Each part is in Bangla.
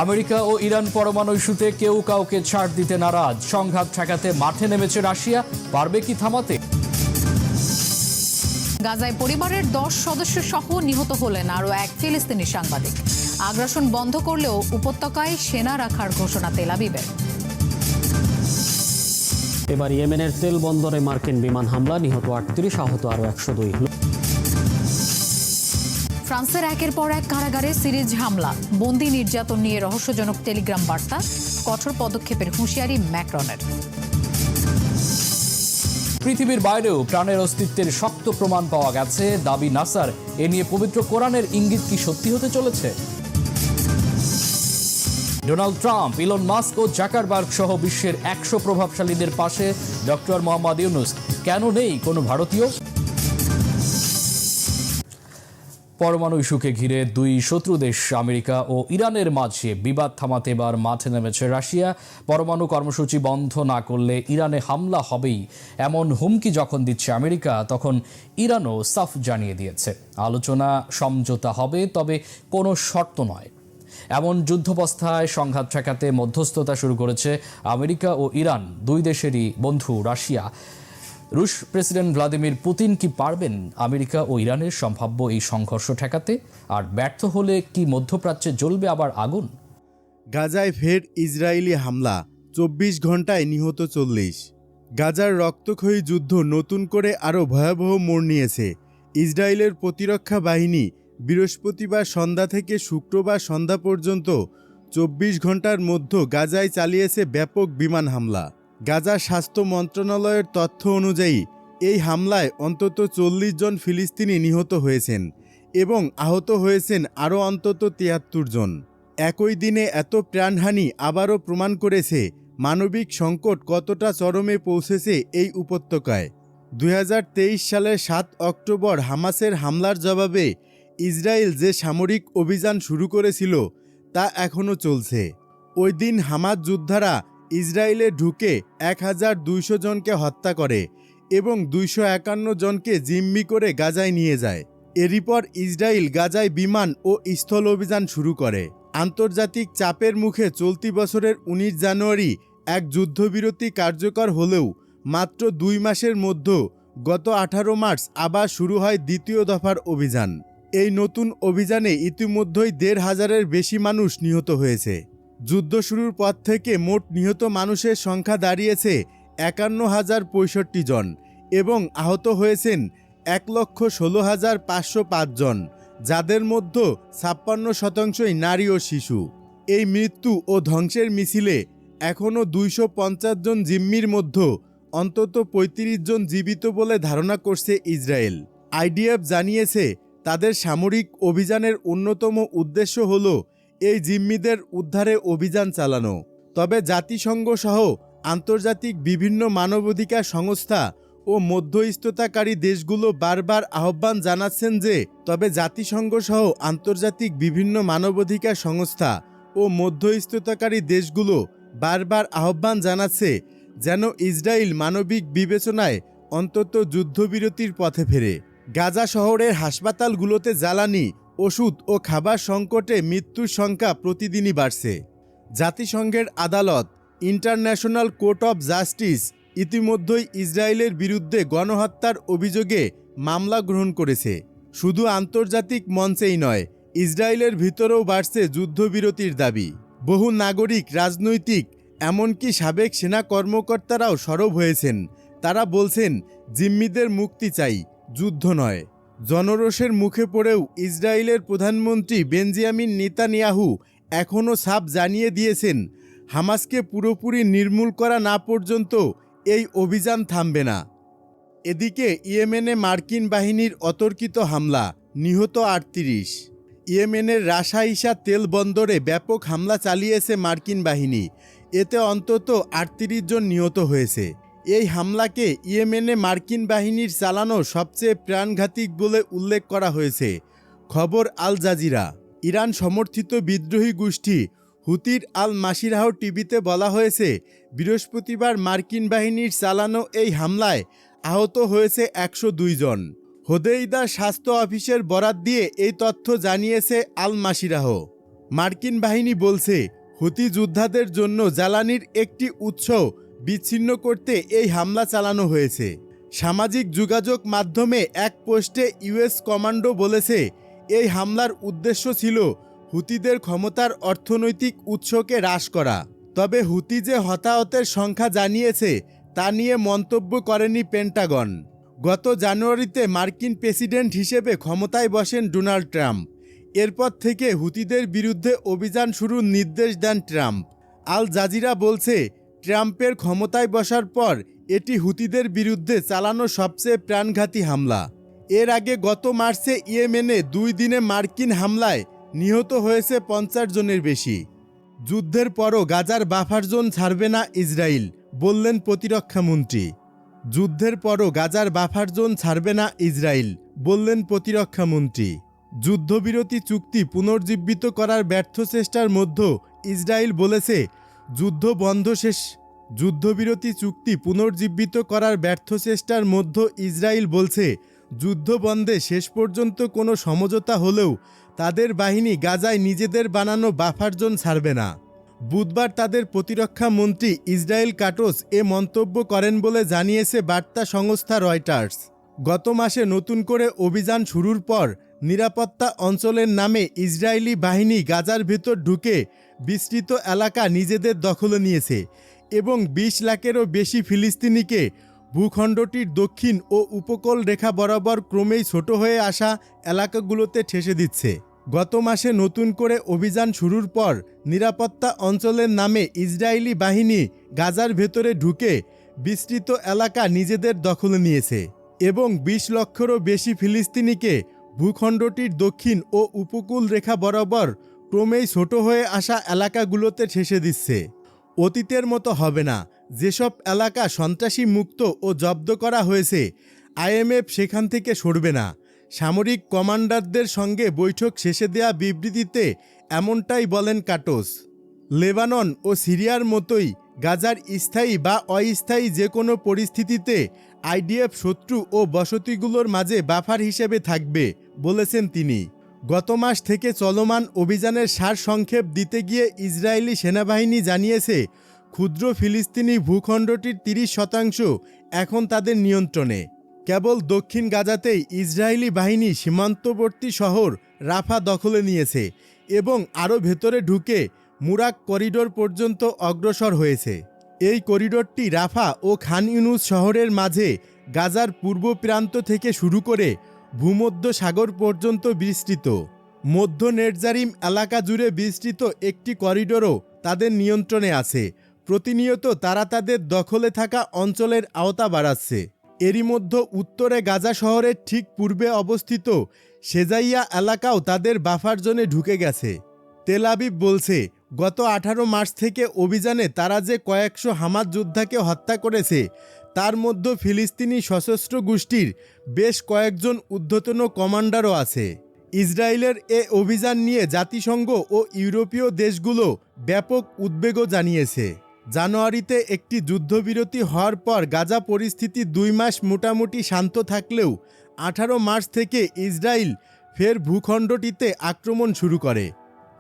আমেরিকা ও ইরান পরমাণু ইস্যুতে কেউ কাউকে ছাড় দিতে নারাজ। সংঘাত ঠেকাতে মাঠে নেমেছে রাশিয়া, পারবে কি থামাতে? গাজায় পরিবারের 10 সদস্য সহ নিহত হলেন আরও এক ফিলিস্তিনি সাংবাদিক। আগ্রাসন বন্ধ করলেও উপত্যকায় সেনা রাখার ঘোষণা তেল আবিবের। এবার ইয়েমেনের তেল বন্দরে মার্কিন বিমান হামলা, নিহত 38, আহত আরও 102। ফ্রান্সের একের পর এক কারাগারে সিরিজ হামলা, বন্দি নির্যাতন নিয়ে রহস্যজনক টেলিগ্রাম বার্তা, কঠোর পদক্ষেপের হুঁশিয়ারি ম্যাক্রনের। পৃথিবীর বাইরেও প্রাণের অস্তিত্বের শক্ত প্রমাণ পাওয়া গেছে, দাবি নাসার। এ নিয়ে পবিত্র কোরআনের ইঙ্গিত কি সত্যি হতে চলেছে? ডোনাল্ড ট্রাম্প, ইলন মাস্ক ও জাকারবার্গ সহ বিশ্বের 100 প্রভাবশালীদের পাশে ডক্টর মোহাম্মদ ইউনূস। কেন নেই কোনো ভারতীয়? পরমাণু ইস্যুকে ঘিরে দুই শত্রু দেশ আমেরিকা ও ইরানের মাঝে বিবাদ থামাতে এবার মাঠে নেমেছে রাশিয়া। পরমাণু কর্মসূচি বন্ধ না করলে ইরানে হামলা হবেই, এমন হুমকি যখন দিচ্ছে আমেরিকা, তখন ইরানও সাফ জানিয়ে দিয়েছে আলোচনা সমঝোতা হবে, তবে কোনো শর্ত নয়। এমন যুদ্ধাবস্থায় সংঘাত ঠেকাতে মধ্যস্থতা শুরু করেছে আমেরিকা ও ইরান, দুই দেশেরই বন্ধু রাশিয়া। রুশ প্রেসিডেন্ট ভ্লাদিমির পুতিন কি পারবেন আমেরিকা ও ইরানের সম্ভাব্য এই সংঘর্ষ ঠেকাতে? আর ব্যর্থ হলে কি মধ্যপ্রাচ্যে জ্বলবে আবার আগুন? গাজায় ফের ইসরায়েলি হামলা, 24 ঘন্টায় নিহত 40। গাজার রক্তক্ষয়ী যুদ্ধ নতুন করে আরও ভয়াবহ মোড় নিয়েছে। ইসরায়েলের প্রতিরক্ষা বাহিনী বৃহস্পতিবার সন্ধ্যা থেকে শুক্রবার সন্ধ্যা পর্যন্ত 24 ঘন্টার মধ্যে গাজায় চালিয়েছে ব্যাপক বিমান হামলা। গাজা স্বাস্থ্য মন্ত্রণালয়ের তথ্য অনুযায়ী এই হামলায় অন্তত 40 জন ফিলিস্তিনি নিহত হয়েছেন এবং আহত হয়েছেন আরও অন্তত 73 জন। একই দিনে এত প্রাণহানি আবারও প্রমাণ করেছে মানবিক সংকট কতটা চরমে পৌঁছেছে এই উপত্যকায়। 2023 সালের 7 অক্টোবর হামাসের হামলার জবাবে ইসরায়েল যে সামরিক অভিযান শুরু করেছিল তা এখনও চলছে। ওই দিন হামাস যোদ্ধারা ইসরায়েলে ঢুকে 1200 জনকে হত্যা করে এবং 251 জনকে জিম্মি করে গাজায় নিয়ে যায়। এরই পর ইসরায়েল গাজায় বিমান ও স্থল অভিযান শুরু করে। আন্তর্জাতিক চাপের মুখে চলতি বছরের 19 জানুয়ারি এক যুদ্ধবিরতি কার্যকর হলেও মাত্র 2 মাসের মধ্যে গত 18 মার্চ আবার শুরু হয় দ্বিতীয় দফার অভিযান। এই নতুন অভিযানে ইতিমধ্যেই 1,500-এর বেশি মানুষ নিহত হয়েছে। যুদ্ধ শুরুর পর থেকে মোট নিহত মানুষের সংখ্যা দাঁড়িয়েছে 51,065 জন এবং আহত হয়েছেন 1,16,505 জন, যাদের মধ্যে 56% নারী ও শিশু। এই মৃত্যু ও ধ্বংসের মিছিলে এখনও 250 জন জিম্মির মধ্যে অন্তত 35 জন জীবিত বলে ধারণা করছে ইসরায়েল। আইডিএফ জানিয়েছে তাদের সামরিক অভিযানের অন্যতম উদ্দেশ্য হল এই জিম্মিদের উদ্ধারে অভিযান চালানো। তবে জাতিসংঘ সহ আন্তর্জাতিক বিভিন্ন মানবাধিকার সংস্থা ও মধ্যস্থতাকারী দেশগুলো বারবার আহ্বান জানাচ্ছেন যে জাতিসংঘ সহ আন্তর্জাতিক বিভিন্ন মানবাধিকার সংস্থা ও মধ্যস্থতাকারী দেশগুলো বারবার আহ্বান জানাচ্ছে যেন ইসরায়েল মানবিক বিবেচনায় অন্তত যুদ্ধবিরতির পথে ফেরে। গাজা শহরের হাসপাতালগুলোতে জ্বালানি, ওষুধ ও খাবার সংকটে মৃত্যুর সংখ্যা প্রতিদিনই বাড়ছে। জাতিসংঘের আদালত ইন্টারন্যাশনাল কোর্ট অফ জাস্টিস ইতিমধ্যেই ইসরায়েলের বিরুদ্ধে গণহত্যার অভিযোগে মামলা গ্রহণ করেছে। শুধু আন্তর্জাতিক মঞ্চেই নয়, ইসরায়েলের ভিতরেও বাড়ছে যুদ্ধবিরতির দাবি। বহু নাগরিক, রাজনৈতিক, এমনকি সাবেক সেনা কর্মকর্তারাও সরব হয়েছেন। তারা বলছেন জিম্মিদের মুক্তি চাই, যুদ্ধ নয়। জনরোষের মুখে পড়েও ইসরায়েলের প্রধানমন্ত্রী বেঞ্জামিন নেতানিয়াহু এখনও সাফ জানিয়ে দিয়েছেন হামাসকে পুরোপুরি নির্মূল করা না পর্যন্ত এই অভিযান থামবে না। এদিকে ইয়েমেনে মার্কিন বাহিনীর অতর্কিত হামলা, নিহত 38। ইয়েমেনের রাশা ইসা তেল বন্দরে ব্যাপক হামলা চালিয়েছে মার্কিন বাহিনী। এতে অন্তত 38 জন নিহত হয়েছে। এই হামলাকে ইয়েমেনে মার্কিন বাহিনীর চালানো সবচেয়ে প্রাণঘাতী বলে উল্লেখ করা হয়েছে। খবর আল জাজিরা। ইরান সমর্থিত বিদ্রোহী গোষ্ঠী হুতির আল মাসিরাহ টিভিতে বলা হয়েছে, বৃহস্পতিবার মার্কিন বাহিনীর চালানো এই হামলায় আহত হয়েছে 102 জন। হোদেইদা স্বাস্থ্য অফিসের বরাত দিয়ে এই তথ্য জানিয়েছে আল মাসিরাহ। মার্কিন বাহিনী বলছে হুতি যোদ্ধাদের জন্য জ্বালানির একটি উৎস বিচ্ছিন্ন করতে এই হামলা চালানো হয়েছে। সামাজিক যোগাযোগ মাধ্যমে এক পোস্টে ইউএস কমান্ডো বলেছে এই হামলার উদ্দেশ্য ছিল হুতিদের ক্ষমতার অর্থনৈতিক উৎসকে হ্রাস করা। তবে হুতি যে হতাহতের সংখ্যা জানিয়েছে তা নিয়ে মন্তব্য করেনি পেন্টাগন। গত জানুয়ারিতে মার্কিন প্রেসিডেন্ট হিসেবে ক্ষমতায় বসেন ডোনাল্ড ট্রাম্প। এরপর থেকে হুতিদের বিরুদ্ধে অভিযান শুরুর নির্দেশ দেন ট্রাম্প। আল জাজিরা বলছে ট্রাম্পের ক্ষমতায় বসার পর এটি হুতিদের বিরুদ্ধে চালানো সবচেয়ে প্রাণঘাতী হামলা। এর আগে গত মার্চে ইয়েমেনে 2 দিনে মার্কিন হামলায় নিহত হয়েছে 50 জনের বেশি। যুদ্ধের পরও গাজার বাফার জোন ছাড়বে না ইসরায়েল, বললেন প্রতিরক্ষামন্ত্রী। যুদ্ধের পরও গাজার বাফার জোন ছাড়বে না ইসরায়েল, বললেন প্রতিরক্ষামন্ত্রী। যুদ্ধবিরতি চুক্তি পুনর্জীবিত করার ব্যর্থ চেষ্টার মধ্যে ইসরায়েল বলেছে যুদ্ধবিরতি চুক্তি পুনর্জীবিত করার ব্যর্থ চেষ্টার মধ্যে ইসরায়েল বলছে যুদ্ধ বন্ধে শেষ পর্যন্ত কোনো সমঝোতা হলেও তাদের বাহিনী গাজায় নিজেদের বানানো বাফার জোন ছাড়বে না। বুধবার তাদের প্রতিরক্ষা মন্ত্রী ইসরায়েল কাটোস এ মন্তব্য করেন বলে জানিয়েছে বার্তা সংস্থা রয়টার্স। গত মাসে নতুন করে অভিযান শুরুর পর নিরাপত্তা অঞ্চলের নামে ইসরায়েলি বাহিনী গাজার ভেতর ঢুকে বিস্তৃত এলাকা নিজেদের দখলে নিয়েছে এবং 20 লাখেরও বেশি ফিলিস্তিনিকে ভূখণ্ডটির দক্ষিণ ও উপকূল রেখা বরাবর ক্রমেই ছোট হয়ে আসা এলাকাগুলোতে ঠেসে দিচ্ছে। গত মাসে নতুন করে অভিযান শুরুর পর নিরাপত্তা অঞ্চলের নামে ইসরায়েলি বাহিনী গাজার ভেতরে ঢুকে বিস্তৃত এলাকা নিজেদের দখলে নিয়েছে এবং 20 লক্ষেরও বেশি ফিলিস্তিনিকে ভূখণ্ডটির দক্ষিণ ও উপকূল রেখা বরাবর ক্রমেই ছোট হয়ে আসা এলাকাগুলোতে ঠেসে দিচ্ছে। অতীতের মতো হবে না। যেসব এলাকা সন্ত্রাসী মুক্ত ও জব্দ করা হয়েছে, আইএমএফ সেখান থেকে সরবে না। সামরিক কমান্ডারদের সঙ্গে বৈঠক শেষে দেয়া বিবৃতিতে এমনটাই বলেন কাটোস। লেবানন ও সিরিয়ার মতোই গাজার স্থায়ী বা অস্থায়ী যে কোনো পরিস্থিতিতে আইডিএফ শত্রু ও বসতিগুলোর মাঝে বাফার হিসেবে থাকবে, বলেছেন তিনি। গত মাস থেকে চলমান অভিযানের সারসংক্ষেপ দিতে গিয়ে ইসরায়েলি সেনাবাহিনী জানিয়েছে ক্ষুদ্র ফিলিস্তিনি ভূখণ্ডটির 30% এখন তাদের নিয়ন্ত্রণে। কেবল দক্ষিণ গাজাতেই ইসরায়েলি বাহিনী সীমান্তবর্তী শহর রাফা দখলে নিয়েছে এবং আরও ভেতরে ঢুকে মুরাক করিডোর পর্যন্ত অগ্রসর হয়েছে। এই করিডোরটি রাফা ও খান ইউনুস শহরের মাঝে গাজার পূর্ব প্রান্ত থেকে শুরু করে ভূমধ্য সাগর পর্যন্ত বিস্তৃত। মধ্য নেটজারিম এলাকা জুড়ে বিস্তৃত একটি করিডোরও তাদের নিয়ন্ত্রণে আছে। প্রতিনিয়ত তারা তাদের দখলে থাকা অঞ্চলের আওতা বাড়াচ্ছে। এরই মধ্যে উত্তরে গাজা শহরের ঠিক পূর্বে অবস্থিত সেজাইয়া এলাকাও তাদের বাফার জোনে ঢুকে গেছে। তেল আবিব বলছে গত 18 মার্চ থেকে অভিযানে তারা যে কয়েকশো হামাস যোদ্ধাকে হত্যা করেছে তার মধ্যে ফিলিস্তিনি সশস্ত্র গোষ্ঠীর বেশ কয়েকজন ঊর্ধ্বতন কমান্ডারও আছে। ইসরায়েলের এ অভিযান নিয়ে জাতিসংঘ ও ইউরোপীয় দেশগুলো ব্যাপক উদ্বেগও জানিয়েছে। জানুয়ারিতে একটি যুদ্ধবিরতি হওয়ার পর গাজা পরিস্থিতি 2 মাস মোটামুটি শান্ত থাকলেও 18 মার্চ থেকে ইসরায়েল ফের ভূখণ্ডটিতে আক্রমণ শুরু করে।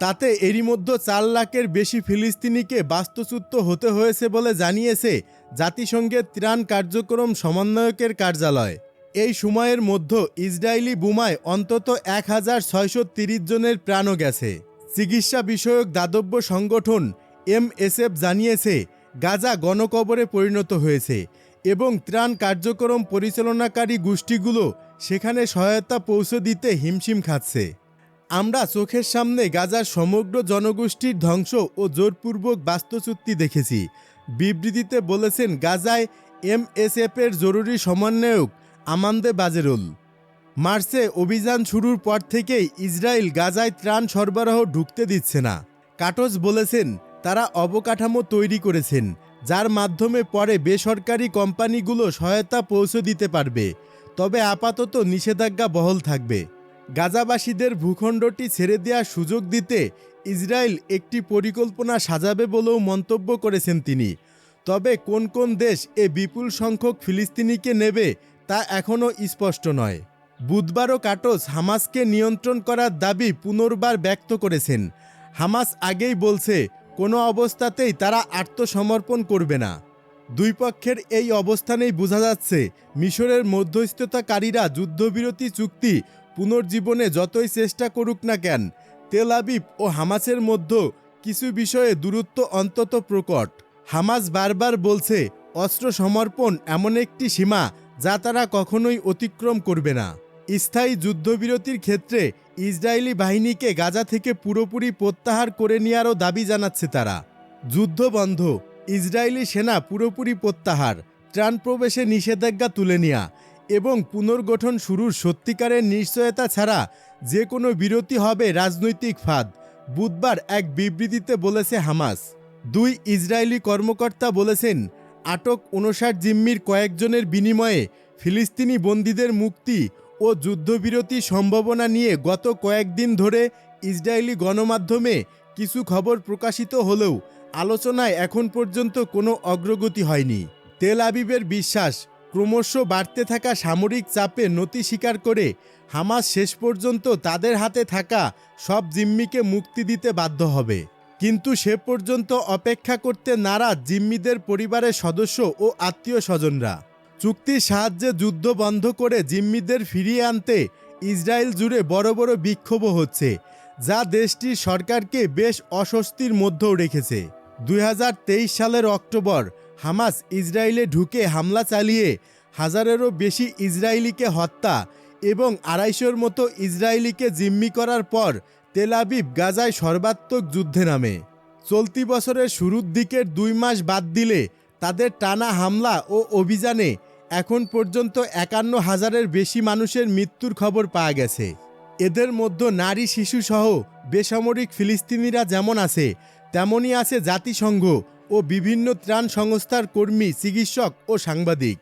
তাতে এরই মধ্যে 4 লাখের বেশি ফিলিস্তিনিকে বাস্তুচ্যুত হতে হয়েছে বলে জানিয়েছে জাতিসংঘের ত্রাণ কার্যক্রম সমন্বয়কের কার্যালয়। এই সময়ের মধ্যে ইসরায়েলি বোমায় অন্তত 1630 জনের প্রাণও গেছে। চিকিৎসা বিষয়ক দাতব্য সংগঠন MSF জানিয়েছে গাজা গণকবরে পরিণত হয়েছে এবং ত্রাণ কার্যক্রম পরিচালনাকারী গোষ্ঠীগুলো সেখানে সহায়তা পৌঁছে দিতে হিমশিম খাচ্ছে। আমরা চোখের সামনে গাজার সমগ্র জনগোষ্ঠীর ধ্বংস ও জোরপূর্বক বাস্তুচ্যুতি দেখেছি, বিবৃতিতে বলেছেন গাজায় MSF-এর জরুরি সমন্বয়ক আমান্দে বাজেরুল। মার্চে অভিযান শুরুর পর থেকেই ইসরায়েল গাজায় ত্রাণ সরবরাহ ঢুকতে দিচ্ছে না। কাটোস বলেছেন তারা অবকাঠামো তৈরি করেছেন যার মাধ্যমে পরে বেসরকারি কোম্পানিগুলো সহায়তা পৌঁছে দিতে পারবে, তবে আপাতত নিষেধাজ্ঞা বহাল থাকবে। গাজাবাসীদের ভূখণ্ডটি ছেড়ে দেওয়ার সুযোগ দিতে ইসরায়েল একটি পরিকল্পনা সাজাবে বলেও মন্তব্য করেছেন তিনি। তবে কোন কোন দেশ এ বিপুল সংখ্যক ফিলিস্তিনিকে নেবে তা এখনও স্পষ্ট নয়। বুধবারও কাটোস হামাসকে নিয়ন্ত্রণ করার দাবি পুনর্বার ব্যক্ত করেছেন। হামাস আগেই বলছে কোনো অবস্থাতেই তারা আত্মসমর্পণ করবে না। দুই পক্ষের এই অবস্থানেই বোঝা যাচ্ছে মিশরের মধ্যস্থতাকারীরা যুদ্ধবিরতি চুক্তি পুনর্জীবনে যতই চেষ্টা করুক না কেন, তেল আবিব ও হামাসের মধ্যে কিছু বিষয়ে দূরত্ব অন্তত প্রকট। হামাস বারবার বলছে অস্ত্র সমর্পণ এমন একটি সীমা যা তারা কখনোই অতিক্রম করবে না। স্থায়ী যুদ্ধবিরতির ক্ষেত্রে ইসরায়েলি বাহিনীকে গাজা থেকে পুরোপুরি প্রত্যাহার করে নেওয়ারও দাবি জানাচ্ছে তারা। যুদ্ধ বন্ধ, ইসরায়েলি সেনা পুরোপুরি প্রত্যাহার, ত্রাণ প্রবেশে নিষেধাজ্ঞা তুলে নেওয়া এবং পুনর্গঠন শুরুর সত্যিকারের নিশ্চয়তা ছাড়া যে কোনো বিরতি হবে রাজনৈতিক ফাঁদ, বুধবার এক বিবৃতিতে বলেছে হামাস। দুই ইসরায়েলি কর্মকর্তা বলেছেন আটক 59 জিম্মির কয়েকজনের বিনিময়ে ফিলিস্তিনি বন্দীদের মুক্তি ও যুদ্ধবিরতি সম্ভাবনা নিয়ে গত কয়েকদিন ধরে ইসরায়েলি গণমাধ্যমে কিছু খবর প্রকাশিত হলেও আলোচনায় এখন পর্যন্ত কোনো অগ্রগতি হয়নি। তেল আবিবের বিশ্বাস ক্রমশ বাড়তে থাকা সামরিক চাপে নতি স্বীকার করে হামাস শেষ পর্যন্ত তাদের হাতে থাকা সব জিম্মিকে মুক্তি দিতে বাধ্য হবে। কিন্তু সে পর্যন্ত অপেক্ষা করতে নারাজ জিম্মিদের পরিবারের সদস্য ও আত্মীয় স্বজনরা। চুক্তির সাহায্যে যুদ্ধ বন্ধ করে জিম্মিদের ফিরিয়ে আনতে ইসরায়েল জুড়ে বড় বড় বিক্ষোভও হচ্ছে, যা দেশটির সরকারকে বেশ অস্বস্তির মধ্যেও রেখেছে। 2023 সালের অক্টোবর হামাস ইসরায়েলে ঢুকে হামলা চালিয়ে 1000-এরও বেশি ইসরায়েলিকে হত্যা এবং 250-র মতো ইসরায়েলিকে জিম্মি করার পর তেল আবিব গাজায় সর্বাত্মক যুদ্ধে নামে। চলতি বছরের শুরুর দিকের 2 মাস বাদ দিলে তাদের টানা হামলা ও অভিযানে এখন পর্যন্ত 51,000-এর বেশি মানুষের মৃত্যুর খবর পাওয়া গেছে। এদের মধ্যে নারী শিশুসহ বেসামরিক ফিলিস্তিনিরা যেমন আছে, তেমনই আছে জাতিসংঘ ও বিভিন্ন ত্রাণ সংস্থার কর্মী, চিকিৎসক ও সাংবাদিক।